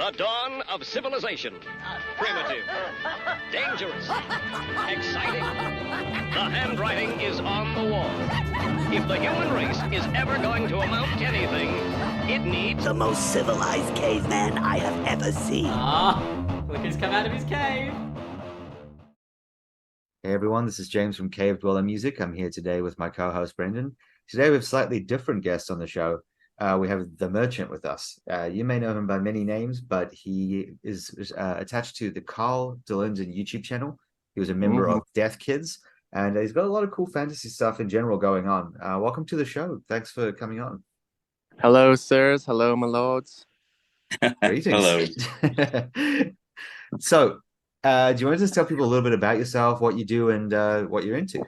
The dawn of civilization. Primitive. Dangerous. Exciting. The handwriting is on the wall. If the human race is ever going to amount to anything, it needs the most civilized caveman I have ever seen. Look who's come out of his cave. Hey everyone, this is James from Cave Dweller Music. I'm here today with my co-host Brendan. Today we have slightly different guests on the show. We have The Merchant with us. You may know him by many names, but he is attached to the Carl Delinden YouTube channel. He was a member of DeathKids, and he's got a lot of cool fantasy stuff in general going on. Welcome to the show. Thanks for coming on. Hello, sirs. Hello, my lords. Greetings. Hello. So, do you want to just tell people a little bit about yourself, what you do, and what you're into?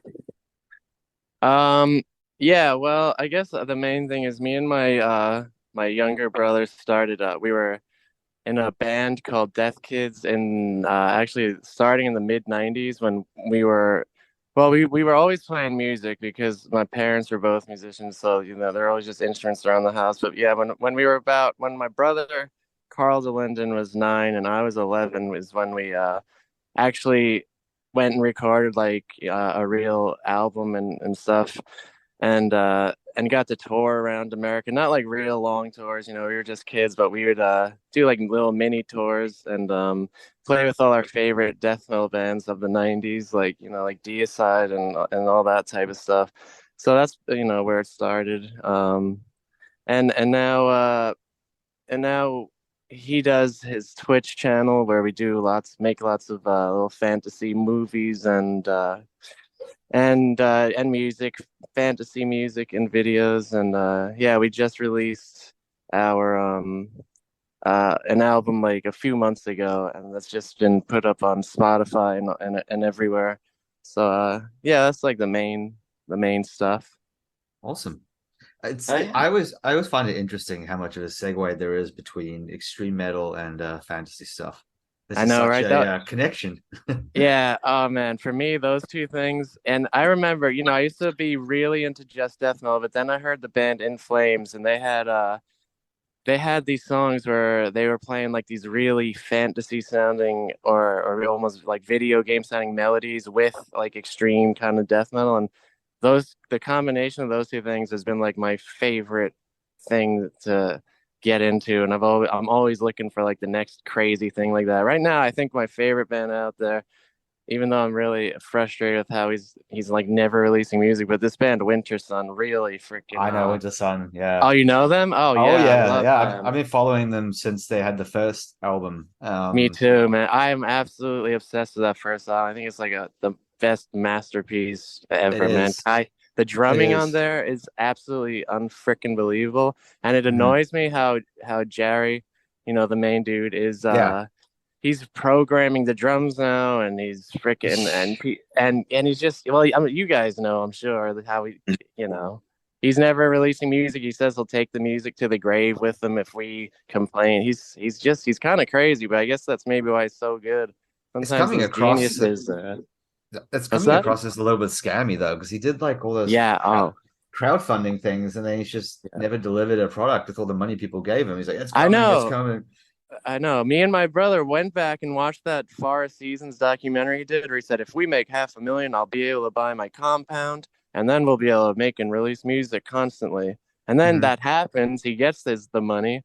Yeah, well, I guess the main thing is me and my my younger brother started. We were in a band called DeathKids, and actually starting in the mid '90s when we were always playing music because my parents were both musicians, so there are always just instruments around the house. But yeah, when my brother Carl Delinden was 9 and I was 11 was when we actually went and recorded like a real album and stuff, and got to tour around America. Not like real long tours, we were just kids, but we would do like little mini tours and play with all our favorite death metal bands of the '90s, like like Deicide and all that type of stuff. So that's where it started. And now he does his Twitch channel where we make lots of little fantasy movies and music, fantasy music and videos. And yeah, we just released our an album like a few months ago, and that's just been put up on Spotify and everywhere. So yeah, that's like the main stuff. Awesome. I always find it interesting how much of a segue there is between extreme metal and fantasy stuff. I know, right? A connection. Yeah. Oh man, for me, those two things. And I remember, I used to be really into just death metal, but then I heard the band In Flames, and they had these songs where they were playing like these really fantasy sounding or almost like video game sounding melodies with like extreme kind of death metal, and the combination of those two things has been like my favorite thing to get into, and I'm always looking for like the next crazy thing like that. Right now, I think my favorite band out there, even though I'm really frustrated with how he's like never releasing music, but this band Winter Sun really freaking. I know Winter Sun. Yeah. Oh, you know them? Oh yeah, yeah. I've been following them since they had the first album. Me too, man. I am absolutely obsessed with that first album. I think it's like the best masterpiece ever, man. The drumming on there is absolutely unfreaking believable, and it annoys me how Jerry, the main dude, is he's programming the drums now, and he's freaking and he's just you guys know, I'm sure, how he's never releasing music. He says he'll take the music to the grave with him if we complain. He's kind of crazy, but I guess that's maybe why he's so good. Sometimes his genius is It's coming across as a little bit scammy though, because he did like all those crowdfunding things, and then he's just never delivered a product with all the money people gave him. He's like, it's coming, it's coming. I know. Me and my brother went back and watched that Forest Seasons documentary he did, where he said, if we make $500,000, I'll be able to buy my compound, and then we'll be able to make and release music constantly. And then that happens. He gets the money,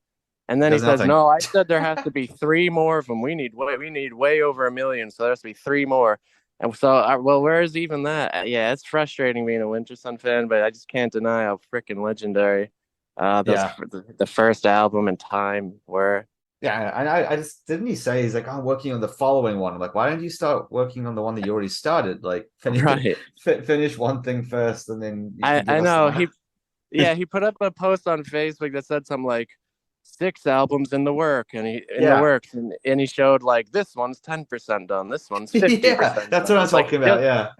and then he says, no, I said there has to be 3 more of them. We need way over $1 million, so there has to be 3 more. And so, where is even that? Yeah, it's frustrating being a Winter Sun fan, but I just can't deny how freaking legendary the first album and time were. Yeah, and I just didn't he say he's like, I'm working on the following one. I'm like, why don't you start working on the one that you already started? Like, finish one thing first, and then I know he put up a post on Facebook that said something like 6 albums in the work, and the works, and he showed like this one's 10% done, this one's 50%. That's what I'm talking about.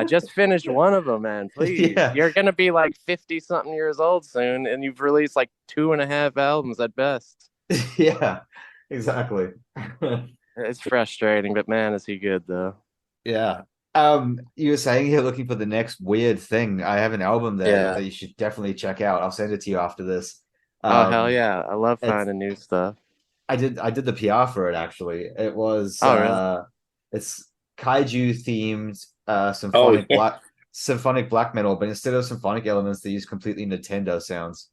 Just finish one of them, man, please. You're gonna be like 50-something years old soon, and you've released like 2.5 albums at best. Yeah, exactly. It's frustrating, but man, is he good though. Yeah. You were saying you're looking for the next weird thing. I have an album there that you should definitely check out. I'll send it to you after this. Oh hell yeah, I love finding new stuff. I did the PR for it actually. It was Oh, really? it's kaiju themed Oh yeah. symphonic black metal, but instead of symphonic elements, they use completely Nintendo sounds.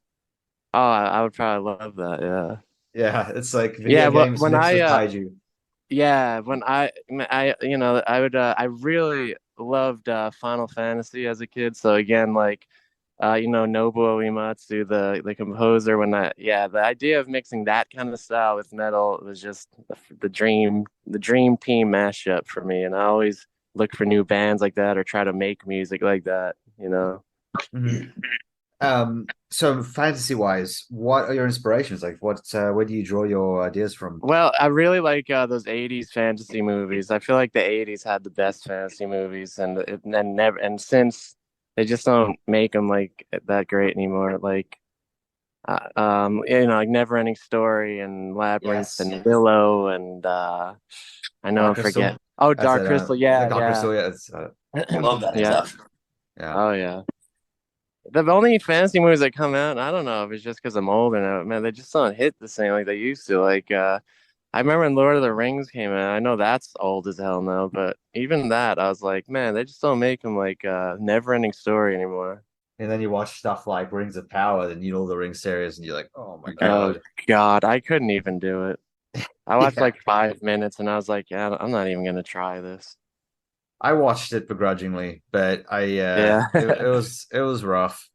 Oh, I would probably love that. Yeah. Yeah, it's like Yeah. video But games when mixed I with kaiju. yeah, when I really loved Final Fantasy as a kid. So again, like, Nobuo Uematsu, the composer, yeah, the idea of mixing that kind of style with metal was just the dream team mashup for me. And I always look for new bands like that or try to make music like that. Mhm. So fantasy wise, what are your inspirations? Like, where do you draw your ideas from? Well, I really like those '80s fantasy movies. I feel like the '80s had the best fantasy movies, and since they just don't make them like that great anymore. Like, like Neverending Story and Labyrinth Yes. and Willow and I know Dark I'm Crystal. forgetting. Oh, That's Dark it. Crystal. The Yeah, Dark yeah, Crystal. Yeah, Love that yeah. stuff. yeah. Oh, yeah. The only fantasy movies that come out, I don't know if it's just because I'm older now, man, they just don't hit the same like they used to. Like, I remember when Lord of the Rings came out. I know that's old as hell now, but even that, I was like, man, they just don't make them like Never-Ending Story anymore. And then you watch stuff like Rings of Power, the New Lord of the Rings series, and you're like, oh my Oh God. God, I couldn't even do it. I watched Yeah. like 5 minutes and I was like, yeah, I'm not even gonna try this. I watched it begrudgingly, but Yeah. it was rough.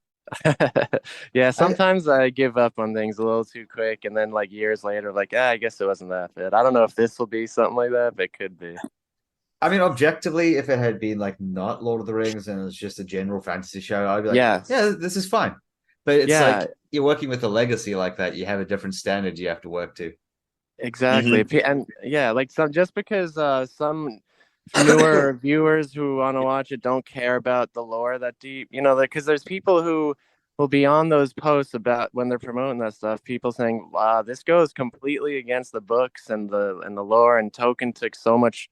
Yeah, I sometimes I give up on things a little too quick and then like years later, like, I guess it wasn't that fit. I don't know if this will be something like that, but it could be. I mean, objectively, if it had been like not Lord of the Rings and it's just a general fantasy show, I'd be like, Yes. yeah, this is fine. But it's Yeah, like you're working with a legacy like that, you have a different standard you have to work to. exactly. Hmm. And yeah, like some just because some newer viewers who want to watch it don't care about the lore that deep, because there's people who will be on those posts about when they're promoting that stuff, people saying, "Wow, this goes completely against the books and the lore." And Tolkien took so much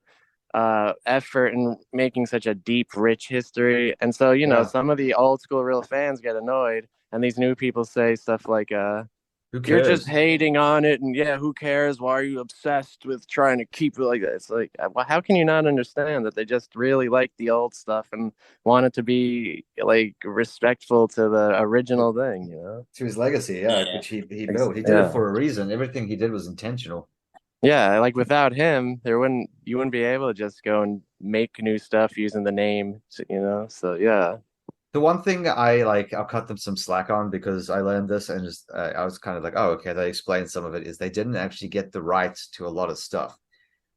effort in making such a deep, rich history. And so, Yeah. some of the old school real fans get annoyed, and these new people say stuff like, Who you're just cares? hating on it, and yeah, who cares? Why are you obsessed with trying to keep it like that? It's like, well, how can you not understand that they just really like the old stuff and want it to be like respectful to the original thing? To his legacy, yeah, Yeah. which he built. He did it Yeah, for a reason. Everything he did was intentional. yeah. Like without him, you wouldn't be able to just go and make new stuff using the name, So yeah. The one thing I'll cut them some slack on because I learned this and just I was kind of like, oh, okay, they explained some of it is they didn't actually get the rights to a lot of stuff.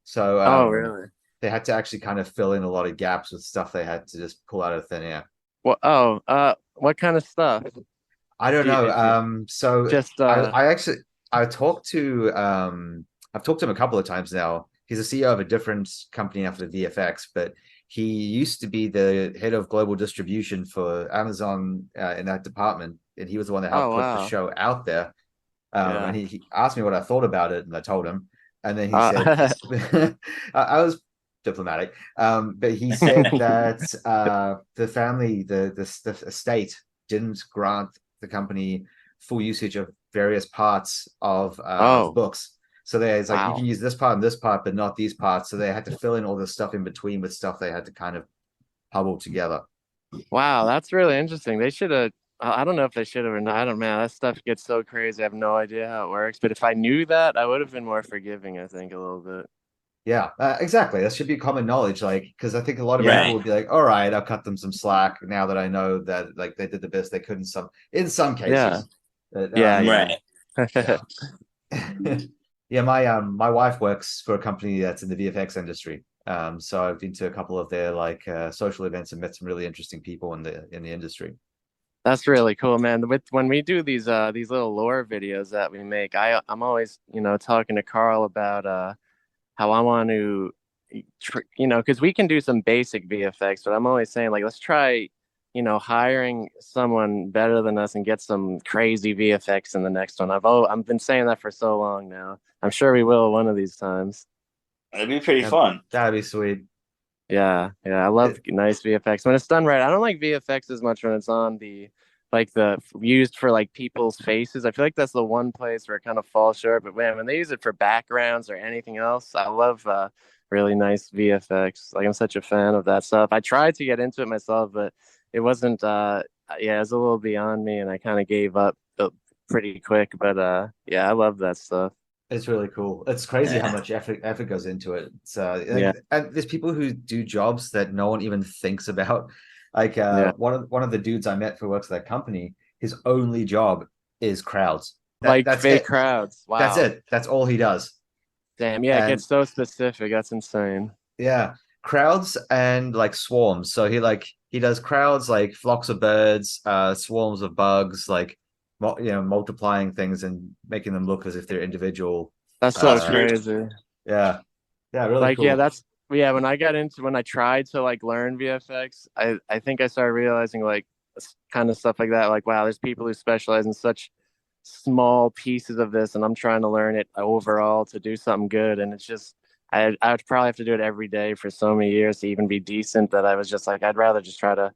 So Oh, really? they had to actually kind of fill in a lot of gaps with stuff they had to just pull out of thin air. Well, what kind of stuff? I don't know. Do you So just I actually I talked to I've talked to him a couple of times now. He's a CEO of a different company after VFX, but he used to be the head of global distribution for Amazon in that department, and he was the one that helped Oh, put the wow. show out there. And Yeah. he asked me what I thought about it, and I told him. And then he said, Uh, I was diplomatic, but he said that the family, the estate, didn't grant the company full usage of various parts of the oh, books. So it's like you can wow. use this part and this part, but not these parts. So they had to fill in all the stuff in between with stuff they had to kind of hobble together. Wow, that's really interesting. They should have. I don't know if they should have or not. I don't, man, that stuff gets so crazy. I have no idea how it works. But if I knew that, I would have been more forgiving, I think, a little bit. Yeah, exactly. That should be common knowledge, like because I think a lot of people Right. would be like, "All right, I'll cut them some slack now that I know that like they did the best they could in some Yeah. cases." But Yeah, yeah. Right. yeah, yeah. My wife works for a company that's in the VFX industry. So I've been to a couple of their like social events and met some really interesting people in the industry. That's really cool, man. With when we do these little lore videos that we make, I'm always, talking to Carl about how I want to, because we can do some basic VFX, but I'm always saying like let's try, hiring someone better than us and get some crazy VFX in the next one. I've been saying that for so long now. I'm sure we will one of these times. That'd be pretty Yeah, fun. that'd be sweet. Yeah, yeah, I love nice VFX when it's done right. I don't like VFX as much when it's on the like the used for like people's faces. I feel like that's the one place where it kind of falls short. But man, when they use it for backgrounds or anything else, I love really nice VFX. Like I'm such a fan of that stuff. I tried to get into it myself, but it wasn't. Yeah, it was a little beyond me, and I kind of gave up pretty quick. But yeah, I love that stuff. It's really cool. It's crazy how Yeah. much effort goes into it. It's Yeah, and there's people who do jobs that no one even thinks about. Like yeah. one of the dudes I met who works at that company, his only job is crowds. Like That's fake it. crowds. That's Wow. it. That's all he does. Damn. Yeah, it And gets so specific. That's insane. yeah, crowds and like swarms. So he does crowds like flocks of birds, swarms of bugs, like multiplying things and making them look as if they're individual. That's Oh, so that's Uh, great. crazy. yeah, yeah, really Like, yeah, cool. that's yeah. When I tried to like learn VFX, I think I started realizing like kind of stuff like that. Like, wow, there's people who specialize in such small pieces of this, and I'm trying to learn it overall to do something good. And it's just I would probably have to do it every day for so many years to even be decent. That I was just like, I'd rather just try to,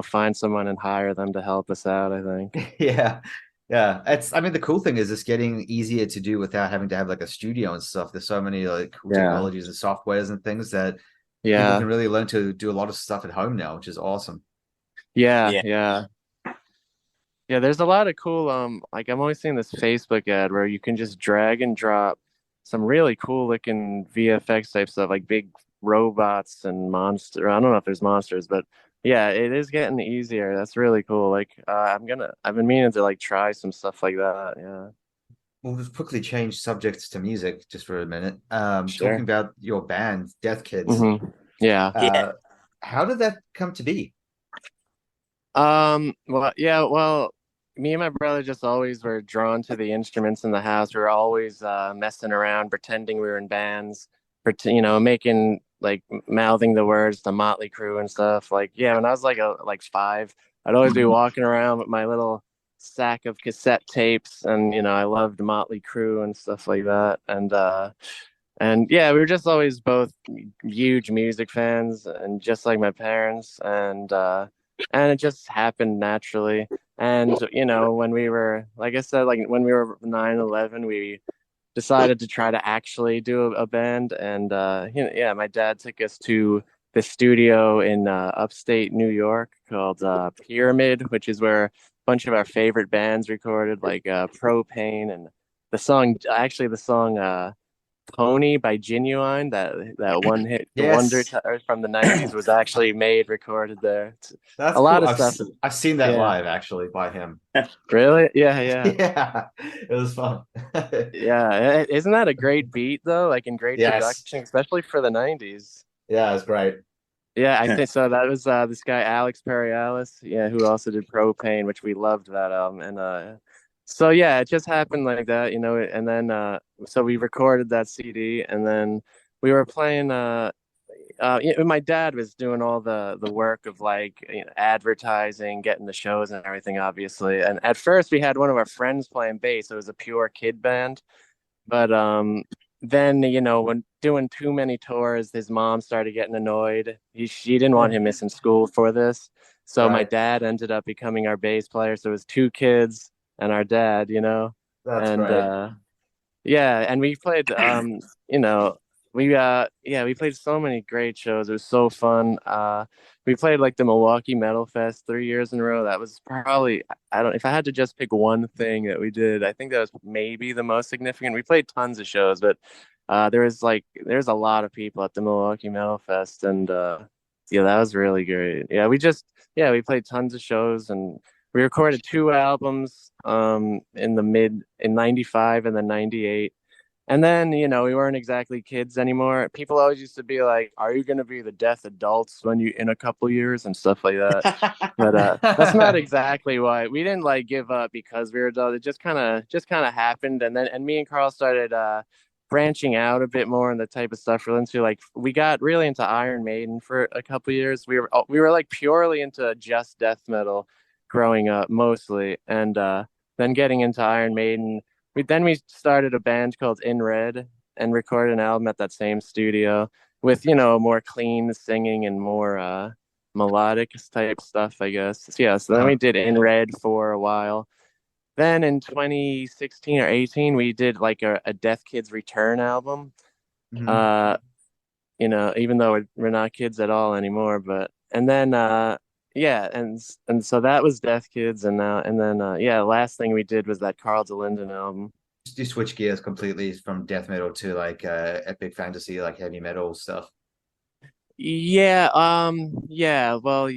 find someone and hire them to help us out. I think. Yeah. Yeah. I mean, the cool thing is it's getting easier to do without having to have like a studio and stuff. There's so many like cool Yeah. technologies and softwares and things that people Yeah. can really learn to do a lot of stuff at home now, which is awesome. Yeah. Yeah. Yeah. Yeah, there's a lot of cool like I'm always seeing this Facebook ad where you can just drag and drop some really cool looking VFX type stuff like big robots and monster. I don't know if there's monsters, but yeah, it is getting easier. That's really cool. Like I've been meaning to like try some stuff like that. Yeah. We'll just quickly change subjects to music just for a minute. Talking Sure. about your band, Death Kids. Yeah. Yeah. Uh, how did that come to be? Well, yeah, well, me and my brother just always were drawn to the instruments in the house. We were always messing around, pretending we were in bands, making like mouthing the words to Motley Crue and stuff. Like, yeah, when I was like 5, I'd always be walking around with my little sack of cassette tapes, and I loved Motley Crue and stuff like that. And yeah, we were just always both huge music fans, and just like my parents, and it just happened naturally. And when we were, like I said, like when we were 9, 11, we decided to try to actually do a band. And yeah, my dad took us to the studio in upstate New York called Pyramid, which is where a bunch of our favorite bands recorded, like Propane and the song Pony by Genuine, that one hit wonder Yes, from the 90s, was actually recorded there. It's that's a lot cool. of stuff. I've seen that Yeah. live actually by him. Really? Yeah, yeah. Yeah, it was fun. Yeah. Isn't that a great beat though? Like, in great Yes, production, especially for the 90s. yeah, it was great. Yeah, I think so. That was this guy Alex Perialis, yeah, who also did Propane, which we loved that album. And so yeah, it just happened like that, and then so we recorded that CD, and then we were playing my dad was doing all the work of like advertising, getting the shows and everything, obviously. And at first we had one of our friends playing bass. It was a pure kid band. But then when doing too many tours, his mom started getting annoyed. She didn't want him missing school for this, so my Right, dad ended up becoming our bass player. So it was 2 kids and our dad, that's and great. yeah, and we played you know we played so many great shows. It was so fun. We played like the Milwaukee Metal Fest 3 years in a row. That was probably, I don't, if I had to just pick one thing that we did, I think that was maybe the most significant. We played tons of shows, but there's a lot of people at the Milwaukee Metal Fest, and yeah, that was really great. We played tons of shows, and we recorded 2 albums in 95 and then 98. And then, we weren't exactly kids anymore. People always used to be like, "Are you going to be the deaf adults when you in a couple years?" and stuff like that. But that's not exactly why. We didn't like give up because we were adults. It just kind of happened. And me and Carl started branching out a bit more in the type of stuff we're into. Like, we got really into Iron Maiden for a couple years. We were like purely into just death metal growing up mostly, and then getting into Iron Maiden. We started a band called In Red and recorded an album at that same studio with more clean singing and melodic type stuff, I guess. So, yeah, so then Uh-huh. we did In Red for a while. Then in 2016 or 18, we did like a Death Kids Return album. Mhm. Uh, even though we're not kids at all anymore, but and then yeah, and so that was Death Kids, and then yeah, last thing we did was that Carl Delinden album. You switch gears completely from death metal to like epic fantasy, like heavy metal stuff. Yeah, yeah, well,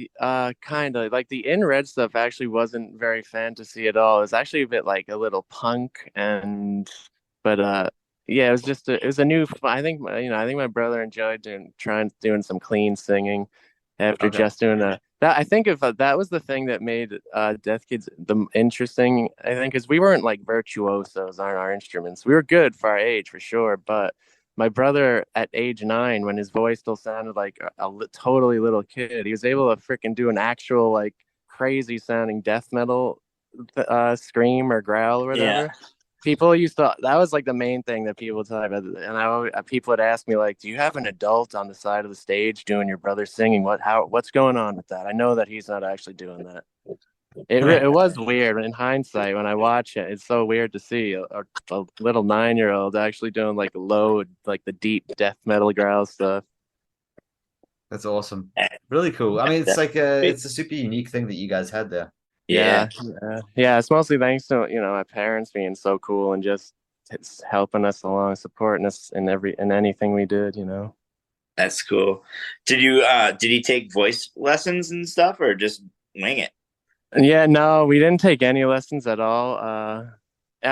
kind of like the In Red stuff actually wasn't very fantasy at all. It was actually a bit like a little punk but yeah, it was a new, I think, I think my brother enjoyed doing some clean singing after Okay. just doing that. I think if that was the thing that made Death Kids the interesting, I think, because we weren't like virtuosos on our instruments. We were good for our age for sure, but my brother at age 9, when his voice still sounded like totally little kid, he was able to freaking do an actual like crazy sounding death metal scream or growl or Yeah. whatever. People used to, that was like the main thing that people tell me, and people would ask me like, do you have an adult on the side of the stage doing your brother singing? What's going on with that? I know that he's not actually doing that. It was weird in hindsight when I watch it. It's so weird to see a little 9-year-old actually doing like low, like the deep death metal growl stuff. That's awesome. Really cool. I mean, it's like it's a super unique thing that you guys had there. Yeah. Yeah. It's mostly thanks to my parents being so cool and just helping us along, supporting us in anything we did. That's cool. Did he take voice lessons and stuff or just wing it? Yeah, no, we didn't take any lessons at all.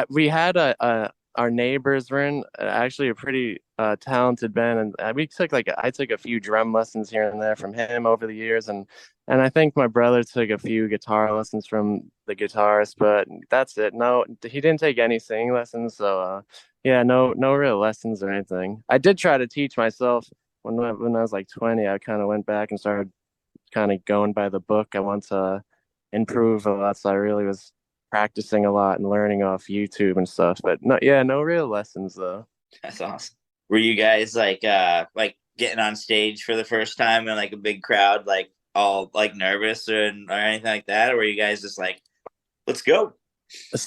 We had our neighbors were in actually a pretty talented band, and we took I took a few drum lessons here and there from him over the years, and I think my brother took a few guitar lessons from the guitarist, but that's it. No, he didn't take any singing lessons, so yeah, no real lessons or anything. I did try to teach myself when I was like 20. I kind of went back and started kind of going by the book. I want to improve a lot, so I really was practicing a lot and learning off YouTube and stuff. But no, yeah, no real lessons though. That's awesome. Were you guys like getting on stage for the first time in like a big crowd, like all like nervous or anything like that? Or were you guys just like, let's go?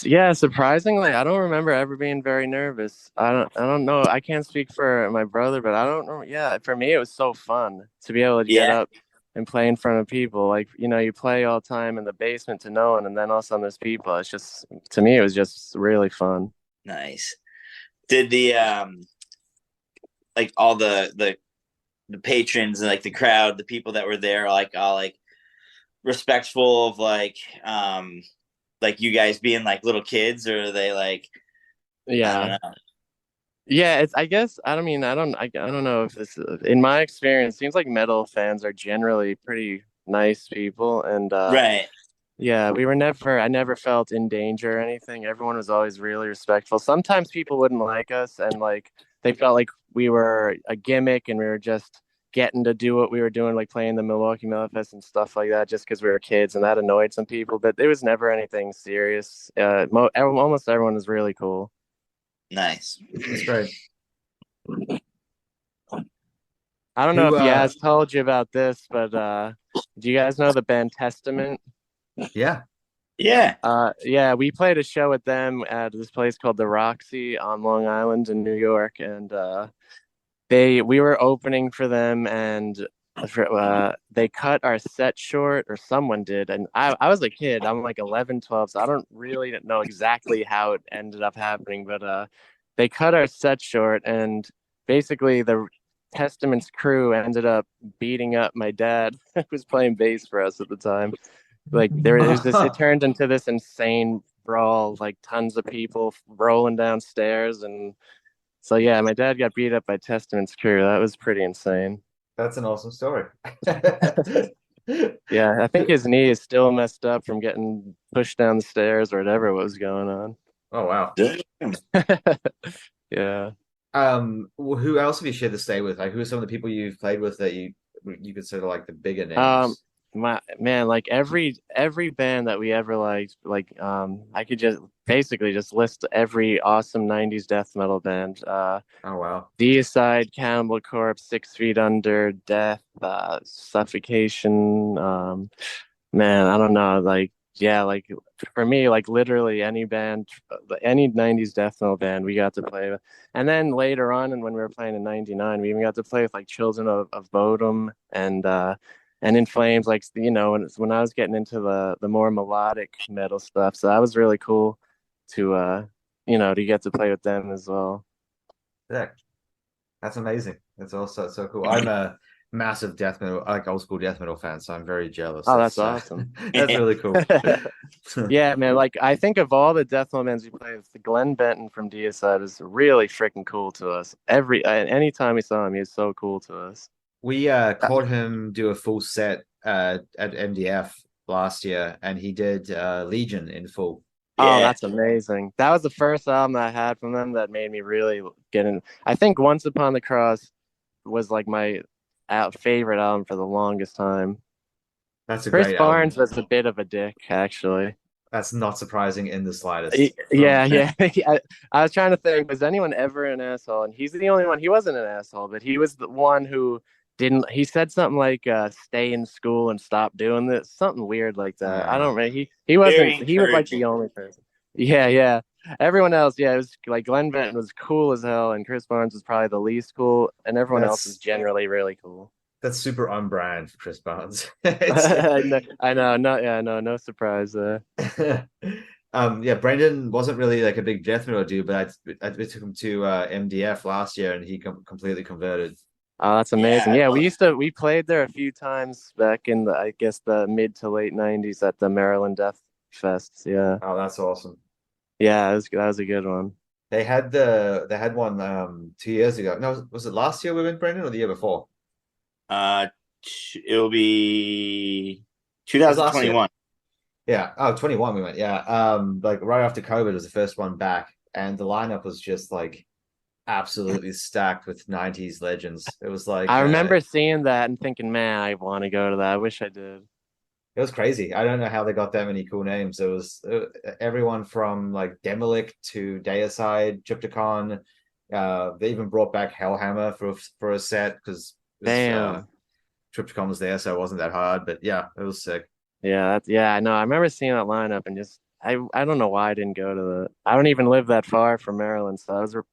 Yeah, surprisingly, I don't remember ever being very nervous. I don't know. I can't speak for my brother, but I don't know. Yeah, for me, it was so fun to be able to get Yeah. up and play in front of people. Like, you play all the time in the basement to no one, and then all of a sudden there's people. It's just, to me, it was just really fun. Nice. Did the like all the patrons and like the crowd, the people that were there, like all like respectful of like you guys being like little kids, or are they like, I don't Yeah. know. Yeah, I guess I don't mean I don't know if this in my experience seems like metal fans are generally pretty nice people, and Right. yeah, I never felt in danger or anything. Everyone was always really respectful. Sometimes people wouldn't like us and like they felt like we were a gimmick and we were just getting to do what we were doing, like playing the Milwaukee Melfest and stuff like that, just because we were kids, and that annoyed some people. But it was never anything serious. Almost everyone was really cool. Nice. That's great. I don't know Who if Yaz told you about this, but do you guys know the band Testament? yeah. Yeah. Yeah, we played a show with them at this place called the Roxy on Long Island in New York, and we were opening for them, and they cut our set short, or someone did, and I was a kid. I'm like 11, 12, so I don't really know exactly how it ended up happening, but they cut our set short, and basically the Testament's crew ended up beating up my dad, who was playing bass for us at the time. Like it turned into this insane brawl, like tons of people rolling downstairs, and so yeah, my dad got beat up by Testament's crew. That was pretty insane. That's an awesome story. Yeah, I think his knee is still messed up from getting pushed down the stairs or whatever was going on. Oh wow. Damn. Yeah. Who else have you shared the stay with? Like, who are some of the people you've played with that you consider like the bigger Um, names? my man, like every band that we ever liked, like I could just basically just list every awesome '90s death metal band. Oh wow. Deicide, Cannibal Corpse, 6 Feet Under, Death, Suffocation. Man, I don't know. Like, yeah, like for me, like literally any band, any '90s death metal band, we got to play with. And then later on, and when we were playing in '99, we even got to play with like Children of Bodom and In Flames. Like, when I was getting into the more melodic metal stuff, so that was really cool to to get to play with them as well. Yeah, that's amazing. That's also so cool. I'm a massive death metal, like old school death metal fan, so I'm very jealous. Oh, that's awesome. That's really cool. Yeah, man. Like I think of all the death metal bands we played with, the Glenn Benton from Deicide was really freaking cool to us. Anytime we saw him, he was so cool to us. We caught him do a full set at MDF last year, and he did Legion in full. Oh, Yeah. that's amazing. That was the first album I had from them that made me really get in. I think Once Upon the Cross was like my favorite album for the longest time. That's a Chris great Barnes album. was a bit of a dick, actually. That's not surprising in the slightest. Yeah, yeah. I was trying to think, was anyone ever an asshole? And he's the only one. He wasn't an asshole, but he was the one who didn't. He said something like, "Stay in school and stop doing this," something weird like that. I don't know. He wasn't. Very He was like the encouraging. only person. Yeah, yeah. Everyone else, yeah, it was like Glenn Benton was cool as hell, and Chris Barnes was probably the least cool, and everyone else was That's generally really cool. that's super on brand for Chris Barnes. I know, no surprise there. Yeah, Brendan wasn't really like a big death metal dude, but I took him to MDF last year, and he completely converted. Oh, that's amazing. Yeah, Yeah, we played there a few times back in I guess the mid to late '90s at the Maryland Death Fest. Yeah, Oh, that's awesome. yeah, that was a good one. They had one 2 years ago. No, was it last year we went, Brendan, or the year before? Uh, it'll be It was last year. 2021. Yeah. Oh, 21 we went. Yeah. Like right after COVID was the first one back, and the lineup was just like absolutely stacked with 90s legends. It was like I remember seeing that and thinking, man, I want to go to that. I wish I did. it was crazy. I don't know how they got that many cool names. It was everyone from like Demolic to Deicide, Triptychon. They even brought back Hellhammer for a set because Damn. Triptychon was there, so it wasn't that hard. But yeah, it was sick. Yeah, I know. I remember seeing that lineup and just I don't know why I didn't go to the. I don't even live that far from Maryland, so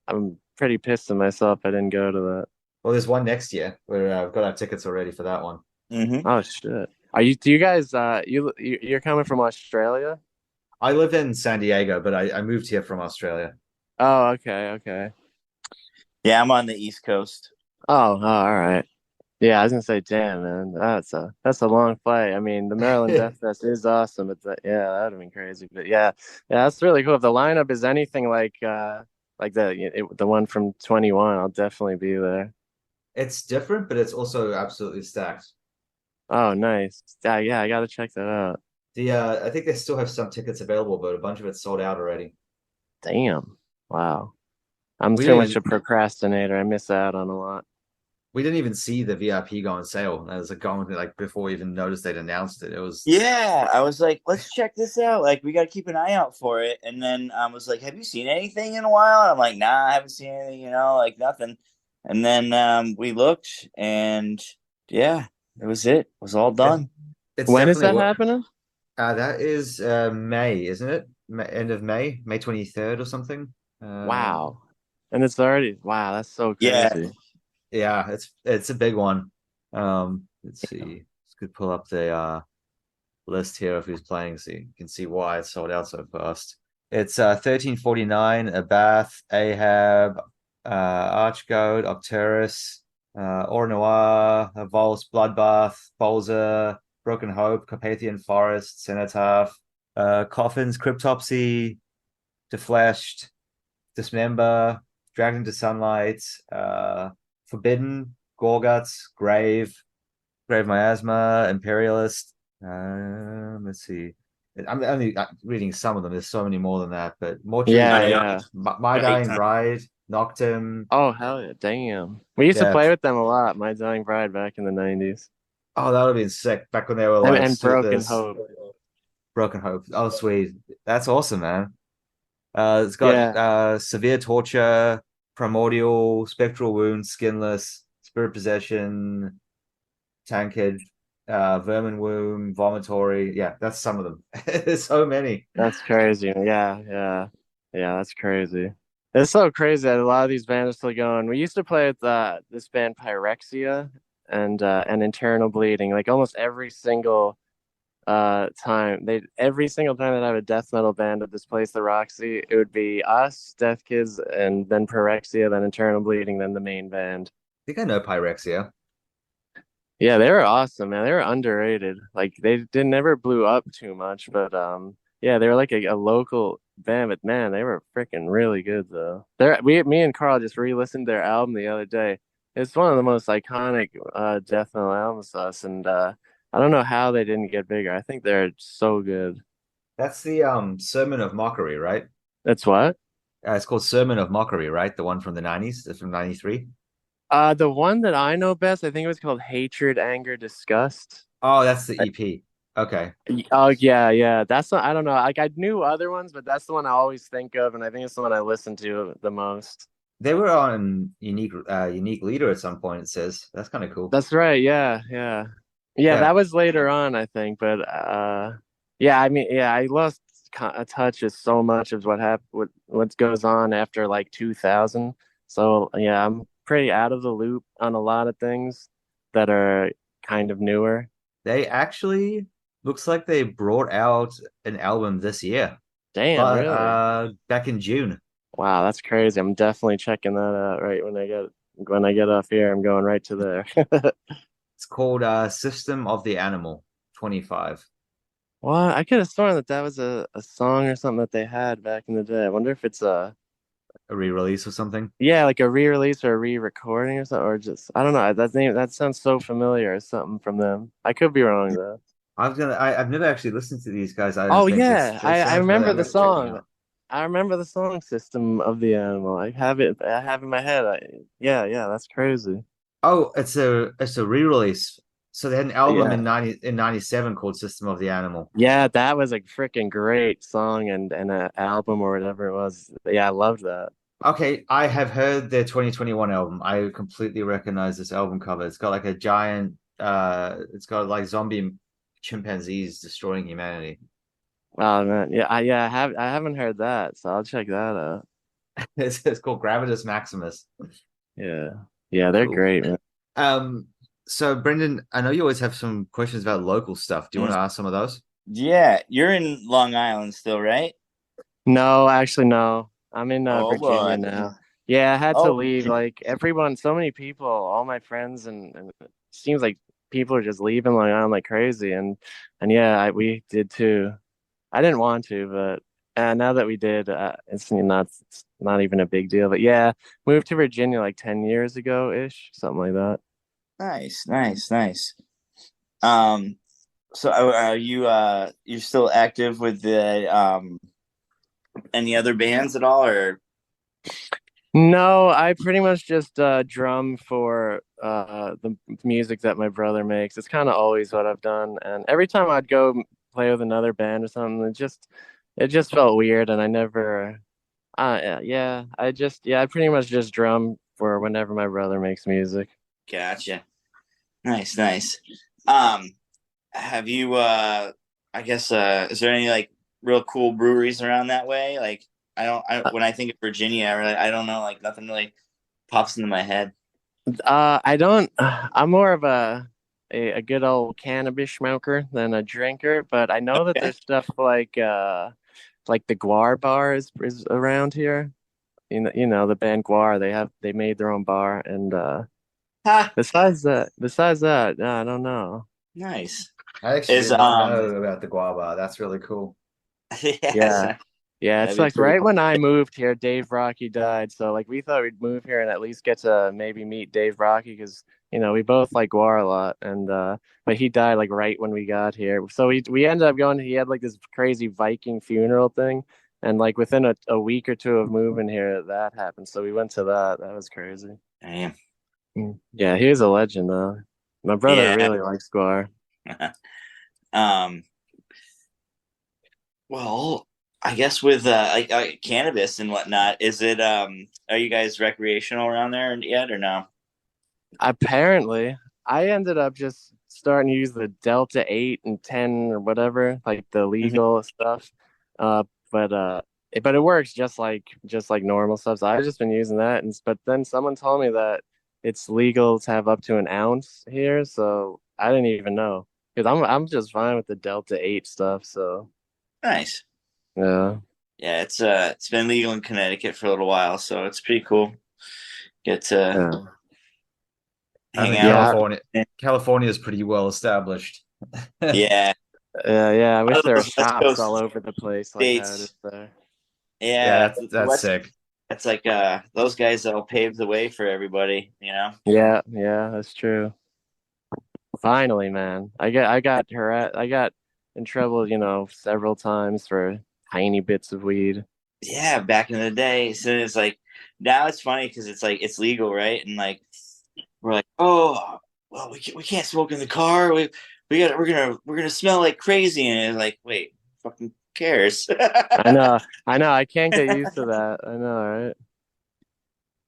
I'm pretty pissed at myself I didn't go to that. Well, there's one next year. We've got our tickets already for that one. Mm-hmm. Oh shit. Do you guys you're coming from Australia? I live in San Diego, but I moved here from Australia. Oh, okay, okay. Yeah, I'm on the East Coast. Oh, all right. Yeah, I was gonna say, damn, man, that's a long flight. I mean, the Maryland Death Fest is awesome, but yeah, that would have been crazy. But yeah, that's really cool. If the lineup is anything like the one from 21, I'll definitely be there. It's different, but it's also absolutely stacked. Oh, nice. Yeah, I gotta check that out. I think they still have some tickets available, but a bunch of it's sold out already. Damn. Wow. I'm We too didn't much a procrastinator. I miss out on a lot. we didn't even see the VIP go on sale. I was like going like before we even noticed they'd announced it. It was Yeah, I was like, let's check this out. Like, we got to keep an eye out for it. And then I was like, have you seen anything in a while? And I'm like, nah, I haven't seen anything, like nothing. And then we looked, and yeah, it was it. It was all done. it's When is definitely that happening? that is May, isn't it? End of May, May 23rd or something. Wow. And it's already wow, that's so Yeah. crazy. Yeah, it's a big one. Let's see. Let's could pull up the list here of who's playing so you can see why it's sold out so fast. It's 1349, Abath, Ahab, Archgoad, Octurus, Or Noir, Vol's Bloodbath, Bolzer, Broken Hope, Carpathian Forest, Cenotaph, Coffins, Cryptopsy, Defleshed, Dismember, Dragged into Sunlight, Forbidden, Gorguts, Grave Miasma, Imperialist. Let's see. I'm only reading some of them. There's so many more than that, but Mortuary Yeah, Grave, yeah. My Dying Bride, Noctum. Oh hell yeah, damn. We used to Yeah. play with them a lot, My Dying Bride back in the '90s. Oh, that would have been sick back when they were like And Broken Hope. Broken Hope. Oh, sweet. That's awesome, man. It's got Yeah, severe torture, primordial, spectral wounds, skinless, spirit possession, tankard, vermin womb, vomitory. Yeah, that's some of them. There's so many. that's crazy. Yeah, that's crazy. It's so crazy that a lot of these bands are still going. We used to play with this band Pyrexia and Internal Bleeding. Like almost every single time that I have a death metal band at this place, the Roxy, it would be us, Death Kids, and then Pyrexia, then Internal Bleeding, then the main band. I think I know Pyrexia. Yeah, they were awesome, man. They were underrated. Like they never blew up too much, but yeah, they were like a local band, but man, they were freaking really good though. Me and Carl just re-listened to their album the other day. It's one of the most iconic death metal albums to us, and I don't know how they didn't get bigger. I think they're so good. That's the Sermon of Mockery, right? That's what? It's called Sermon of Mockery, right? The one from the 90s, it's from 93. The one that I know best, I think it was called Hatred, Anger, Disgust. Oh, that's the EP. Okay. Oh yeah. That's not, I don't know. Like I knew other ones, but that's the one I always think of, and I think it's the one I listen to the most. They were on Unique Leader at some point, it says. That's kind of cool. That's right. Yeah. Yeah. That was later on, I think. But yeah. I mean, yeah, I lost a touch of so much of what goes on after like 2000. So yeah, I'm pretty out of the loop on a lot of things that are kind of newer. They actually looks like they brought out an album this year, Damn, but really? back in June. Wow, that's crazy. I'm definitely checking that out right when I get off here. I'm going right to there. It's called System of the Animal 25. Well, I could have sworn that that was a song or something that they had back in the day. I wonder if it's A re-release or something. yeah, like a re-release or a re-recording or something, or just I don't know. That sounds so familiar as something from them. I could be wrong though. I've never actually listened to these guys. I Oh just think yeah, it I sounds really, remember I'm the gonna check them song. out. I remember the song System of the Animal. I have in my head. Yeah, that's crazy. Oh, it's a re-release. So they had an album Yeah. in 97 called System of the Animal. Yeah, that was a freaking great song and an album or whatever it was. Yeah, I loved that. Okay, I have heard their 2021 album. I completely recognize this album cover. It's got like a giant it's got like zombie chimpanzees destroying humanity. Oh man, I haven't heard that, so I'll check that out. It's called Gravitas Maximus. Yeah, yeah, they're Cool. great, man. Um, so Brendan, I know you always have some questions about local stuff. Do you want to ask some of those? Yeah, you're in Long Island still, right? No, actually, no. I'm in Oh Virginia boy. now. Yeah, I had to Oh, leave. Like everyone, so many people, all my friends, and it seems like people are just leaving Long Island like crazy. And yeah, we did too. I didn't want to, but now that we did, it's not even a big deal. But yeah, moved to Virginia like 10 years ago ish, something like that. nice. Um, so are you you're still active with the any other bands at all, or No, I pretty much just drum for the music that my brother makes. It's kind of always what I've done, and every time I'd go play with another band or something, it just felt weird, and I never. I pretty much just drum for whenever my brother makes music. gotcha? Nice. Um, have you I guess is there any like real cool breweries around that way? Like when I think of Virginia, I don't know, like nothing really pops into my head. I don't. I'm more of a good old cannabis smoker than a drinker, but I know that Okay. there's stuff like the Guar bar is around here. You know the band Guar. They made their own bar, and Ha, besides that, I don't know. nice. I actually Is did not know about the guava. That's really cool. yes, Yeah. Yeah, that'd it's be like pretty right cool. when I moved here, Dave Rocky died. So like we thought we'd move here and at least get to maybe meet Dave Rocky because we both like Guar a lot and but he died like right when we got here. So we ended up going he had like this crazy Viking funeral thing and like within a week or two of moving here that happened. So we went to that. That was crazy. Damn. Yeah, he was a legend though. My brother Yeah. really likes Guar. um Well, I guess with cannabis and whatnot, is it are you guys recreational around there yet or no? Apparently, I ended up just starting to use the Delta 8 and 10 or whatever, like the Mhm. legal stuff. Uh, but it works just like normal stuff. So I've just been using that, and but then someone told me that it's legal to have up to an ounce here, so I didn't even know because I'm just fine with the Delta 8 stuff. So Nice. yeah, Yeah, it's been legal in Connecticut for a little while, so it's pretty cool. Get to yeah, I hang mean, out. yeah, California is pretty well established. Yeah, yeah. I wish other there were West shops all Coast over the place like how it is states. there. Yeah, Yeah, the that's West. sick. It's like those guys that'll pave the way for everybody. You know. Yeah, yeah, that's true. Finally, man. I got in trouble, several times for tiny bits of weed. Yeah, back in the day. So it's like now it's funny because it's like it's legal, right? And like we're like, oh, well, we can't smoke in the car. We're gonna smell like crazy, and it's like, wait, fucking cares? I know, I know, I can't get used to that. I know, right?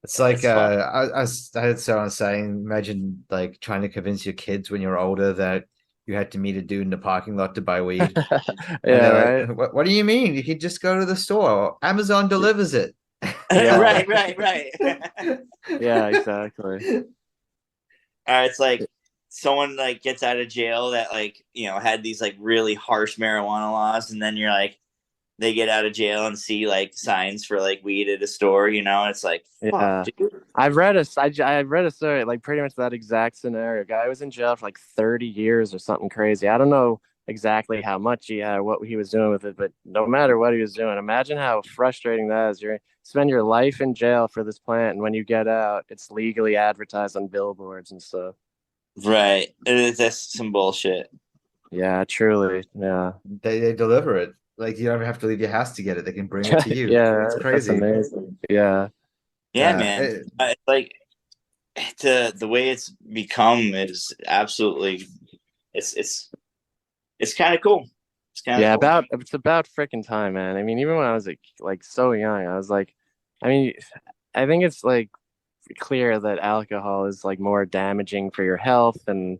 It's like It's fun. I heard someone saying, imagine like trying to convince your kids when you're older that you had to meet a dude in the parking lot to buy weed. And Yeah, they're right? like, what do you mean? You can just go to the store. Amazon delivers it. Yeah, Right. yeah, exactly. It's like someone like gets out of jail that like had these like really harsh marijuana laws, and then you're like they get out of jail and see like signs for like weed at a store. It's like fuck, Yeah. dude. I read a story like pretty much that exact scenario. Guy was in jail for like 30 years or something crazy. I don't know exactly how much he had, what he was doing with it, but no matter what he was doing, imagine how frustrating that is. You spend your life in jail for this plant, and when you get out, it's legally advertised on billboards and stuff. Right, that's some bullshit. Yeah, truly. Yeah. They deliver it. Like you don't have to leave your house to get it. They can bring it to you. Yeah, It's that's crazy. amazing. Yeah. Yeah, man. It, It's like the way it's become is absolutely it's it's it's kind of cool. It's kind of Yeah, cool. it's about freaking time, man. I mean, even when I was like so young, I was like, I mean, I think it's like clear that alcohol is like more damaging for your health and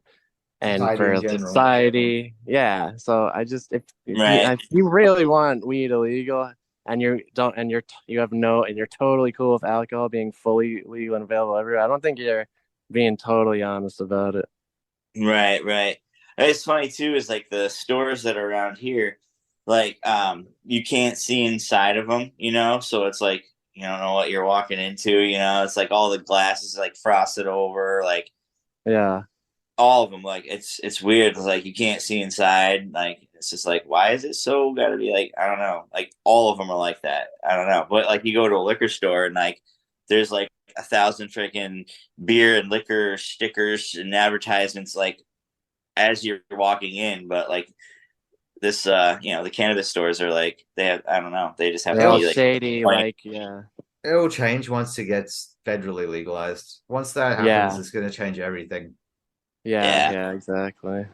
society in for general. society. Yeah. So I just Right. if you really want weed illegal and you don't and you have no and you're totally cool with alcohol being fully legal and available everywhere, I don't think you're being totally honest about it. Right. It's funny too, is like the stores that are around here, like you can't see inside of them, so it's like you don't know what you're walking into, it's like all the glass is like frosted over, like Yeah. all of them, like it's weird. It's like you can't see inside, like it's just like why is it so gotta be like I don't know, like all of them are like that. I don't know, but like you go to a liquor store and like there's like 1,000 freaking beer and liquor stickers and advertisements like as you're walking in, but like this the cannabis stores are like they have I don't know, they just have They're to all be like shady, blank. like yeah. It will change once it gets federally legalized. Once that happens, Yeah. it's going to change everything. Yeah, Yeah. yeah, exactly.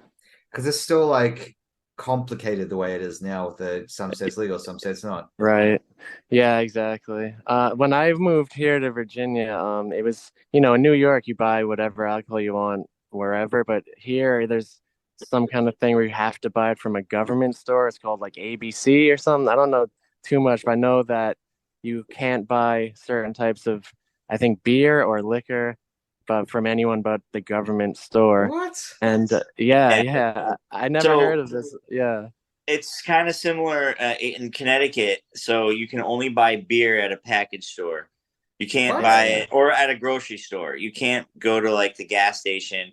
Because it's still like complicated the way it is now. With some states legal, some states not. Right. Yeah, exactly. When I moved here to Virginia, it was, in New York, you buy whatever alcohol you want wherever, but here there's some kind of thing where you have to buy it from a government store. It's called like ABC or something. I don't know too much, but I know that you can't buy certain types of, I think, beer or liquor, but from anyone but the government store. What? And yeah, Yeah. yeah, I never heard So of this. Yeah. it's kind of similar in Connecticut. So you can only buy beer at a package store. You can't What? buy it or at a grocery store. You can't go to like the gas station,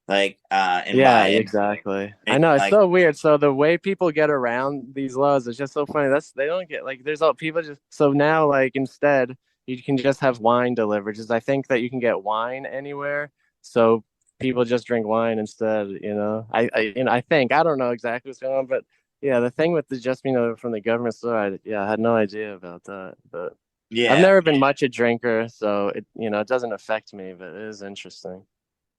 like and Yeah, buy it. exactly. I And, know it's like so weird. So the way people get around these laws is just so funny. They don't get like there's all people just so now like instead you can just have wine delivered. Just I think that you can get wine anywhere. So people just drink wine instead, I think I don't know exactly what's going on, but yeah, the thing with the just from the government store, I had no idea about that. But I've yeah, never been much a drinker, so it doesn't affect me, but it is interesting.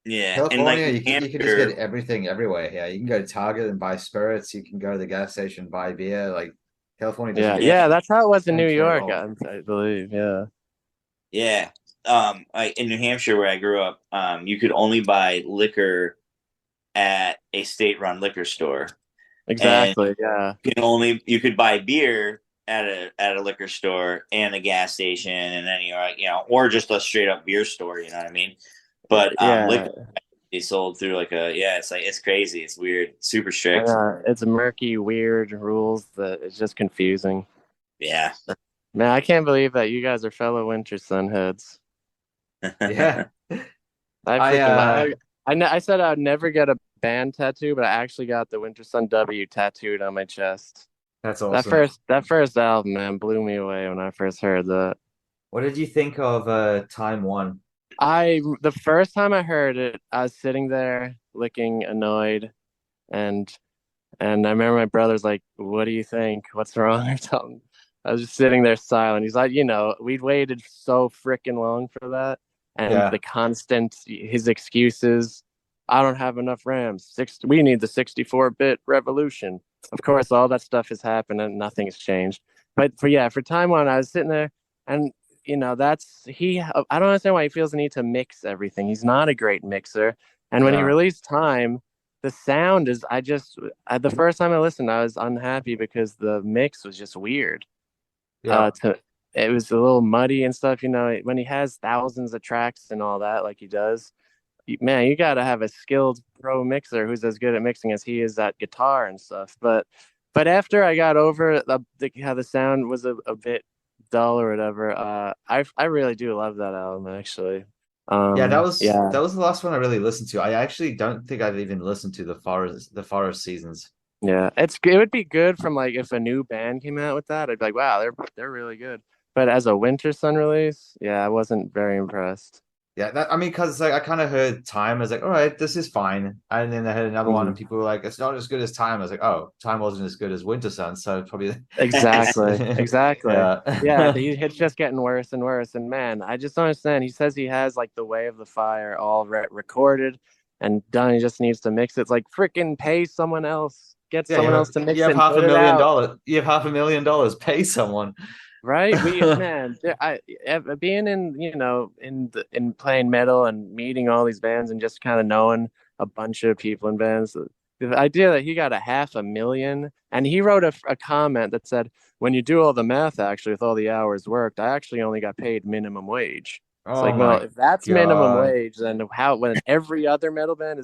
yeah, and like California, New you can just get Hampshire, everything everywhere here. You can go to Target and buy spirits. You can go to the gas station and buy beer. Like California Yeah, doesn't yeah, that's how it was in New don't care at York, all. I believe. Yeah. Yeah. Like in New Hampshire where I grew up, you could only buy liquor at a state-run liquor store, and Exactly. Yeah. you could buy beer at a liquor store and a gas station, and then or just a straight up beer store. You know what I mean? But Yeah. liquor is sold through like it's crazy, it's weird, super And, strict. it's murky, weird rules that it's just confusing. Yeah. Man, I can't believe that you guys are fellow Winter Sun heads. Yeah. I I freaking I said I'd never get a band tattoo, but I actually got the Winter Sun W tattooed on my chest. That's awesome. That first album, man, blew me away when I first heard that. What did you think of Time One? The first time I heard it, I was sitting there looking annoyed, and and I remember my brother's like, "What do you think? What's wrong?" or something. I was just sitting there silent. He's like, we'd waited so freaking long for that, and Yeah. the constant his excuses. I don't have enough RAMs. We need the 64-bit revolution. Of course, all that stuff has happened and nothing's changed. But for time one, I was sitting there, and that's he. I don't understand why he feels the need to mix everything. He's not a great mixer, and when he No. released Time, the sound is the first time I listened, I was unhappy because the mix was just weird. Yeah. It was a little muddy and stuff. When he has thousands of tracks and all that, like he does, man, you got to have a skilled pro mixer who's as good at mixing as he is at guitar and stuff. But after I got over how the sound was a bit dull or whatever, I really do love that album actually. Yeah, Yeah. that was the last one I really listened to. I actually don't think I've even listened to the Forest Seasons. Yeah, it would be good from like if a new band came out with that. I'd be like, wow, they're really good. But as a Winter Sun release, yeah, I wasn't very impressed. Yeah, I mean, because like I kind of heard Time, I was like, all right, this is fine. And then I had another one, and Mhm. people were like, it's not as good as Time. I was like, oh, Time wasn't as good as Winter Sun, so probably. Exactly, exactly. Yeah, Yeah. it's just getting worse and worse. And man, I just don't understand. He says he has like the Way of the Fire all recorded and done. He just needs to mix it. It's like freaking pay someone else, get Yeah, someone else to you mix have it and half a put it million out. dollars. You have $500,000. Pay someone. Right? Man, being in playing metal and meeting all these bands and just kind of knowing a bunch of people in bands. The idea that he got a 500,000, and he wrote a comment that said, "When you do all the math, actually, with all the hours worked, I actually only got paid minimum wage." It's Oh like, well, my if that's minimum God. wage, then when every other metal band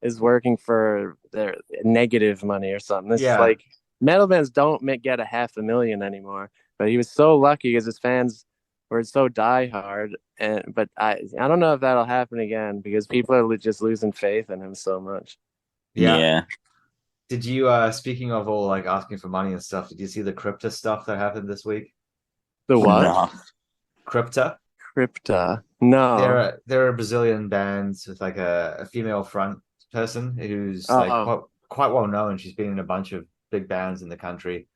is working for their negative money or something? This is Yeah. like metal bands don't get a 500,000 anymore. But he was so lucky because his fans were so diehard. But I don't know if that'll happen again because people are just losing faith in him so much. Yeah. Yeah. Did you speaking of all like asking for money and stuff, did you see the Crypta stuff that happened this week? The what? No. Crypta? Crypta? No. They're a Brazilian band with like a female front person who's like Oh. quite well known. She's been in a bunch of big bands in the country.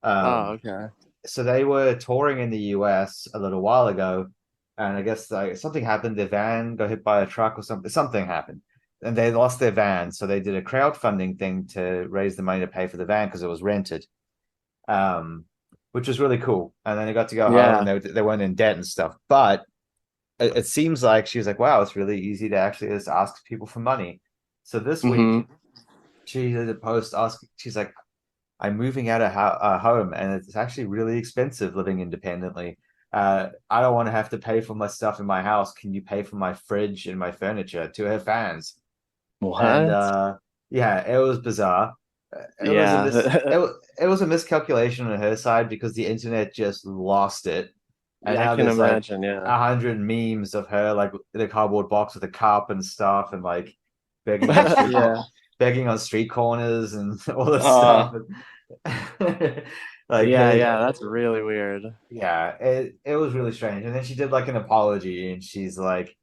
Oh. Um, Okay. so they were touring in the US a little while ago, and I guess like something happened. Their van got hit by a truck or something. Something happened, and they lost their van. So they did a crowdfunding thing to raise the money to pay for the van because it was rented, um, which was really cool. And then they got to go home, and Yeah. they weren't in debt and stuff. But it seems like she was like, wow, it's really easy to actually just ask people for money. So this week, Mm-hmm. she did a post asking, she's like, I'm moving out of home and it's actually really expensive living independently. I don't want to have to pay for my stuff in my house. Can you pay for my fridge and my furniture to her fans? And What? yeah, it was bizarre. Yeah. It was a miscalculation on her side because the internet just lost it. And Yeah, I now can there's like imagine. Yeah. 100 memes of her like in a cardboard box with a cup and stuff and like begging on street Yeah. begging on street corners and all this Uh, stuff. Like Yeah. Yeah. That's really weird. yeah, it was really strange. And then she did like an apology and she's like,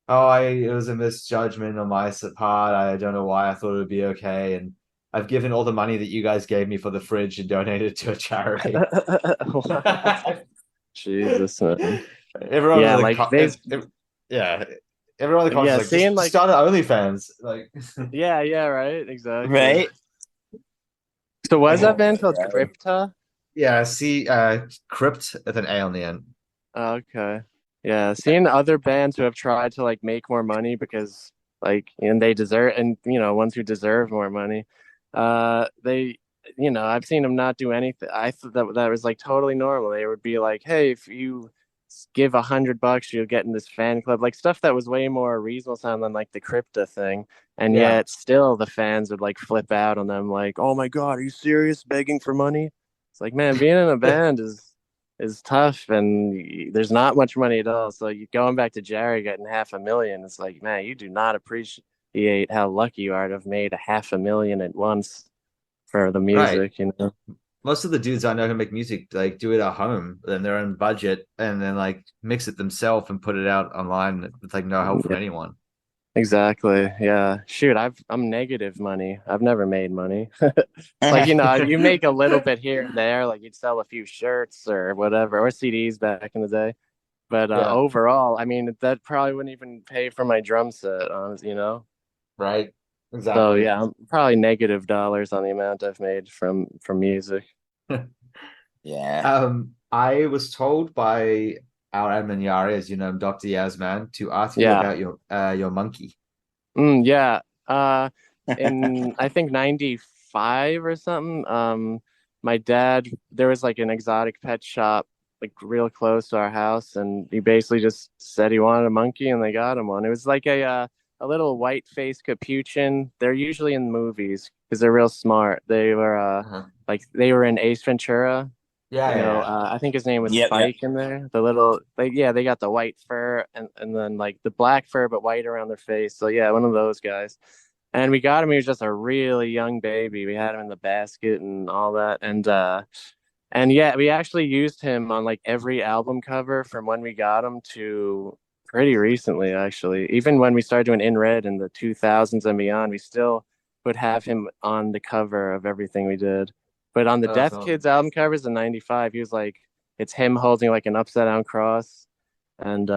"Oh, it was a misjudgment on my part. I don't know why I thought it would be okay and I've given all the money that you guys gave me for the fridge and donated to a charity." What? Jesus, man. Everyone Yeah, in the like they yeah, everyone in the comments yeah, is like, seeing just like start an OnlyFans. Like, yeah, right, exactly. right? So was that Oh band my called God. Crypta? Yeah, see, Crypt with an A on the end. Okay. Yeah, seeing other bands who have tried to like make more money because like and they deserve and ones who deserve more money, they I've seen them not do anything. I thought that was like totally normal. They would be like, hey, if you give $100, you'll get in this fan club, like stuff that was way more reasonable sound than like the crypto thing. And Yeah, yet still the fans would like flip out on them like, oh my God, are you serious? Begging for money? It's like, man, being in a band is tough and there's not much money at all. So you going back to Jerry getting 500,000, it's like, man, you do not appreciate how lucky you are to have made 500,000 at once for the right. music, Most of the dudes I know who make music like do it at home in their own budget and then like mix it themselves and put it out online with like no help from Yeah, anyone. exactly. Yeah. Shoot, I'm negative money. I've never made money. Like, you make a little bit here and there, like you'd sell a few shirts or whatever, or CDs back in the day. But Yeah, overall, I mean, that probably wouldn't even pay for my drum set, right. So Exactly. yeah, I'm probably negative dollars on the amount I've made from music. Yeah. I was told by our admin Yari, as you know, Dr. Yasman, to ask you Yeah. about your monkey. Yeah. In I think 95 or something, my dad, there was like an exotic pet shop like real close to our house, and he basically just said he wanted a monkey and they got him one. It was like a little white faced capuchin. They're usually in movies because they're real smart. They were Uh-huh. like they were in Ace Ventura. Yeah, yeah, yeah. I think his name was Yep. Yep. Spike in there. The little, like, yeah, they got the white fur and then like the black fur, but white around their face. So yeah, one of those guys. And we got him. He was just a really young baby. We had him in the basket and all that. And yeah, we actually used him on like every album cover from when we got him to pretty recently, actually. Even when we started doing In Red in the 2000s and beyond, we still would have him on the cover of everything we did. But on the Oh, that's Death Kids awesome. album covers in '95, he was like, it's him holding like an upside down cross. And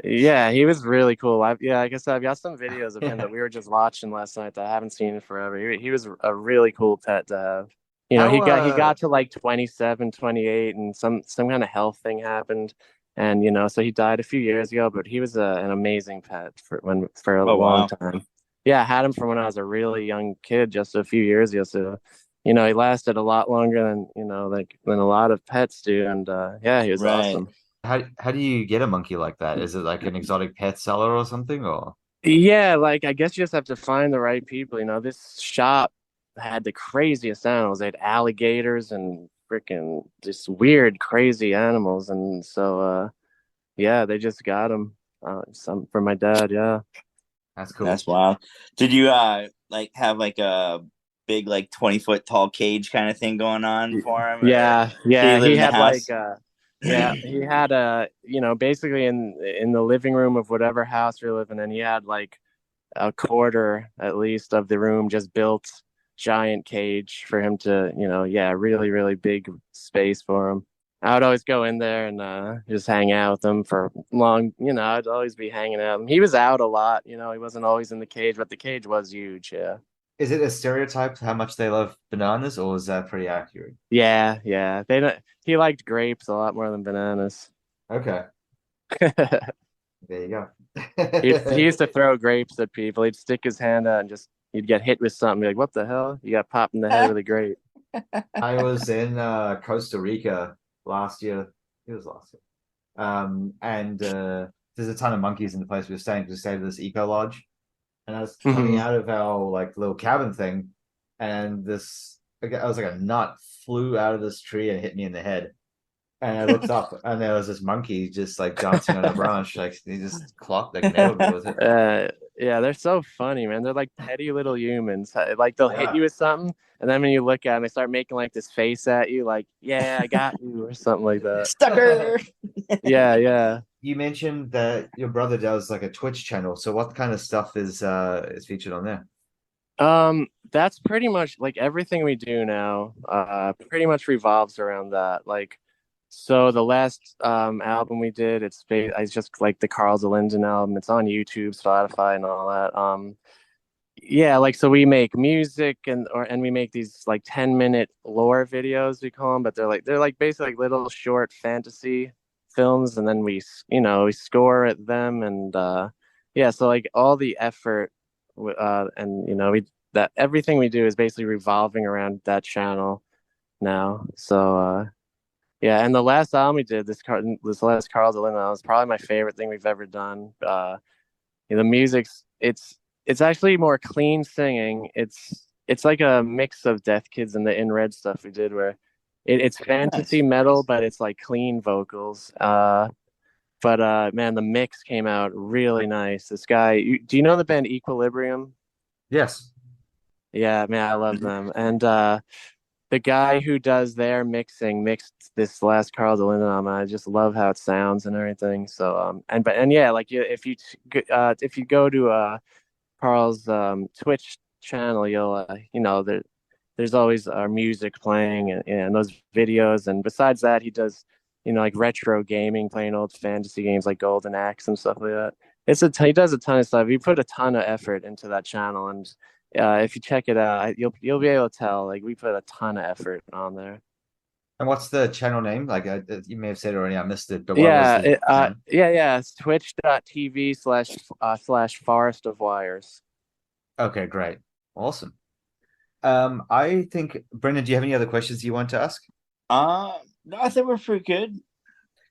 yeah, he was really cool. Yeah, like I said, I've got some videos of him that we were just watching last night that I haven't seen in forever. He was a really cool pet to have. How He got to like 27, 28, and some kind of health thing happened. And so he died a few years ago, but he was an amazing pet for a Oh long wow. time. Yeah, I had him from when I was a really young kid, just a few years ago. So, he lasted a lot longer than, like than a lot of pets do. And yeah, he was Right. awesome. how do you get a monkey like that? Is it like an exotic pet seller or something or Yeah, like I guess you just have to find the right people. This shop had the craziest animals. They had alligators and freaking just weird, crazy animals. And so, yeah, they just got them. Some for my dad. Yeah. that's cool. That's wild. Did you like have like a big like 20-foot tall cage kind of thing going on for him, or Yeah, did he yeah. live He in the had like house? yeah, he had basically in the living room of whatever house we are living in, he had like a quarter at least of the room just built giant cage for him to, yeah, really, really big space for him. I would always go in there and just hang out with him for long, I'd always be hanging out. He was out a lot, he wasn't always in the cage, but the cage was huge, yeah. Is it a stereotype how much they love bananas or is that pretty accurate? Yeah, yeah. They don't, he liked grapes a lot more than bananas. Okay, there you go. He used to throw grapes at people. He'd stick his hand out and just he'd get hit with something. Be like, what the hell? You got popped in the head with a grape. I was in Costa Rica last year. It was last year. And there's a ton of monkeys in the place we were staying. We stayed at this eco lodge, and I was coming Hmm. out of our like little cabin thing, and I was like a nut flew out of this tree and hit me in the head. And I looked up, and there was this monkey just like dancing on a branch, like he just clocked, like nailed me with it. Uh, yeah, they're so funny, man. They're like petty little humans. Like they'll hit Yeah. you with something, and then when you look at them, they start making like this face at you, like "Yeah, I got you" or something like that. Stucker. Yeah, yeah. You mentioned that your brother does like a Twitch channel. So what kind of stuff is featured on there? That's pretty much like everything we do now. Pretty much revolves around that. Like, so the last album we did, it's just like the Carl Delinden album. It's on YouTube, Spotify, and all that. yeah, like so we make music and we make these like 10-minute lore videos we call them, but they're like basically like little short fantasy films, and then we score at them, and yeah, so like all the effort and we that everything we do is basically revolving around that channel now. So yeah, and the last album we did, this last Carl Delinden album, was probably my favorite thing we've ever done. The music's it's actually more clean singing. It's like a mix of DeathKids and the In Red stuff we did, where it's fantasy Nice. metal, but it's like clean vocals. But man, the mix came out really nice. This guy, do you know the band Equilibrium? Yes. Yeah, man, I love them. And the guy who does their mixing mixed this last Carl Delinden album. I just love how it sounds and everything. So and yeah, like if you go to Carl's Twitch channel, you'll there's always our music playing and those videos. And besides that, he does like retro gaming, playing old fantasy games like Golden Axe and stuff like that. He does a ton of stuff. He put a ton of effort into that channel, and if you check it out, you'll be able to tell like we put a ton of effort on there. And what's the channel name? Like you may have said it already, I missed it, but what was Yeah, the channel? yeah. It's twitch.tv// Forest of Wires. Okay, great. Awesome. I think, Brendan, do you have any other questions you want to ask? No, I think we're pretty good.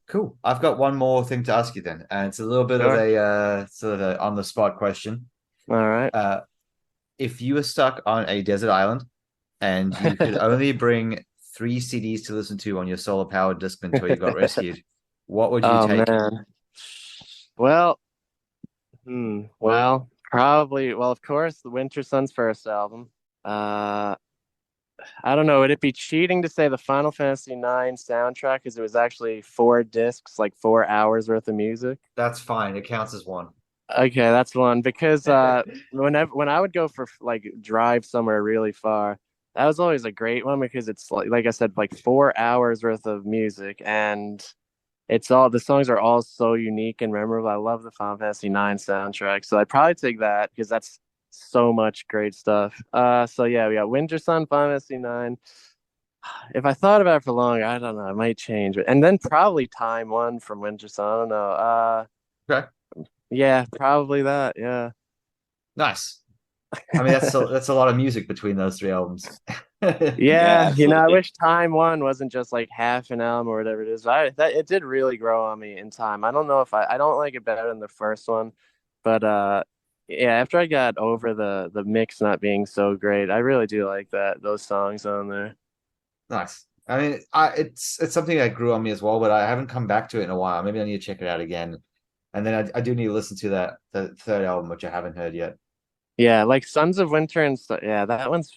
Cool. I've got one more thing to ask you then, and it's a little bit of Sure. a sort of a on the spot question. All right. If you were stuck on a desert island and you could only bring 3 CDs to listen to on your solar powered Discman until you got rescued, what would you Oh take? man. Well, probably. Well, of course, the Winter Sun's first album. Uh, I don't know. Would it be cheating to say the Final Fantasy IX soundtrack, because it was actually 4 discs, like 4 hours worth of music? That's fine. It counts as one. Okay, that's one. Because when I would go for like drive somewhere really far, that was always a great one, because it's like I said, like 4 hours worth of music, and the songs are all so unique and memorable. I love the Final Fantasy IX soundtrack, so I'd probably take that because that's so much great stuff. So yeah, we got Winter Sun, Final Fantasy IX. If I thought about it for long, I don't know, I might change it, and then probably Time One from Winter Sun. I don't know. Okay. Yeah, probably that. Yeah. Nice. I mean, that's a lot of music between those 3 albums. Yeah, I absolutely. wish Time One wasn't just like half an album or whatever it is. It did really grow on me in time. I don't know if I don't like it better than the first one, but yeah, after I got over the mix not being so great, I really do like those songs on there. Nice. I mean, it's something that grew on me as well, but I haven't come back to it in a while. Maybe I need to check it out again. And then I do need to listen to the third album, which I haven't heard yet. Yeah, like Sons of Winter and stuff. Yeah,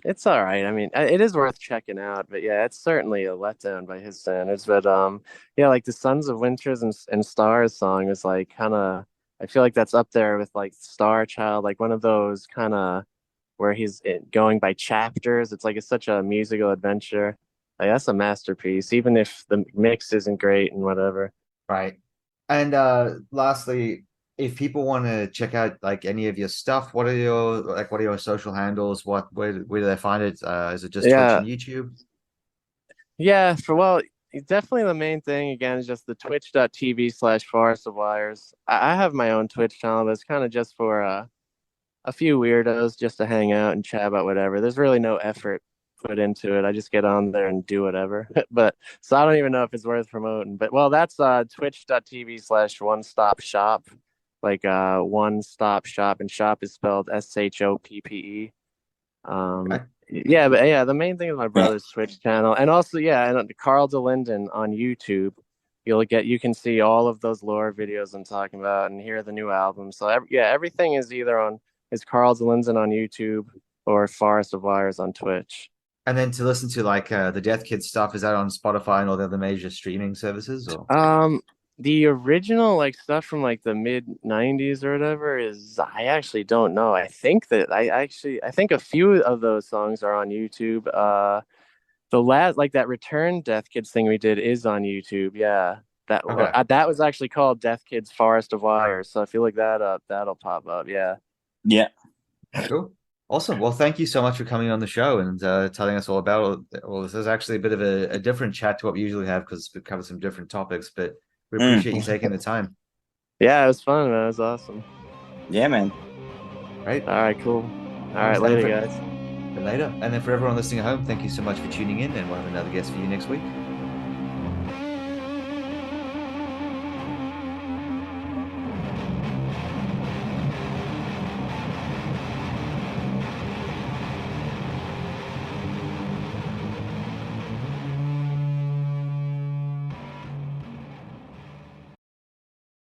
it's all right. I mean, it is worth checking out, but yeah, it's certainly a letdown by his standards. But yeah, like the Sons of Winters and Stars song is like kind of. I feel like that's up there with like Star Child, like one of those kind of where going by chapters. It's such a musical adventure. Like that's a masterpiece, even if the mix isn't great and whatever. Right. And lastly, if people want to check out like any of your stuff, what are your social handles? Where do they find it? Is it just Twitch Yeah, and YouTube? yeah. Definitely the main thing again is just the twitch.tv/ Forest of Wires. I have my own Twitch channel, but it's kind of just for a few weirdos just to hang out and chat about whatever. There's really no effort put into it. I just get on there and do whatever. But so I don't even know if it's worth promoting. But well, that's twitch.tv/ one stop shop. Like one stop shop, and shop is spelled SHOPPE. Okay. Yeah, but yeah, the main thing is my brother's Twitch channel, and also yeah, and Carl Delinden on YouTube. You can see all of those lore videos I'm talking about and hear the new album. So yeah, everything is either is Carl Delinden on YouTube or Forest of Wires on Twitch. And then to listen to like the Death Kids stuff, is that on Spotify and all the other major streaming services or? The original like stuff from like the mid '90s or whatever is I actually don't know. I think a few of those songs are on YouTube. The last like that Return Death Kids thing we did is on YouTube. Yeah, Okay. that was actually called Death Kids Forest of Wires. So if you look that up, that'll pop up. Yeah. Yeah. Cool. Awesome. Well, thank you so much for coming on the show and telling us all about it. Well, this is actually a bit of a different chat to what we usually have because we cover some different topics, but we appreciate you taking the time. Yeah, it was fun, man. It was awesome. Yeah, man. Right. All right, cool. All right, later, guys. Later. And then for everyone listening at home, thank you so much for tuning in, and we'll have another guest for you next week.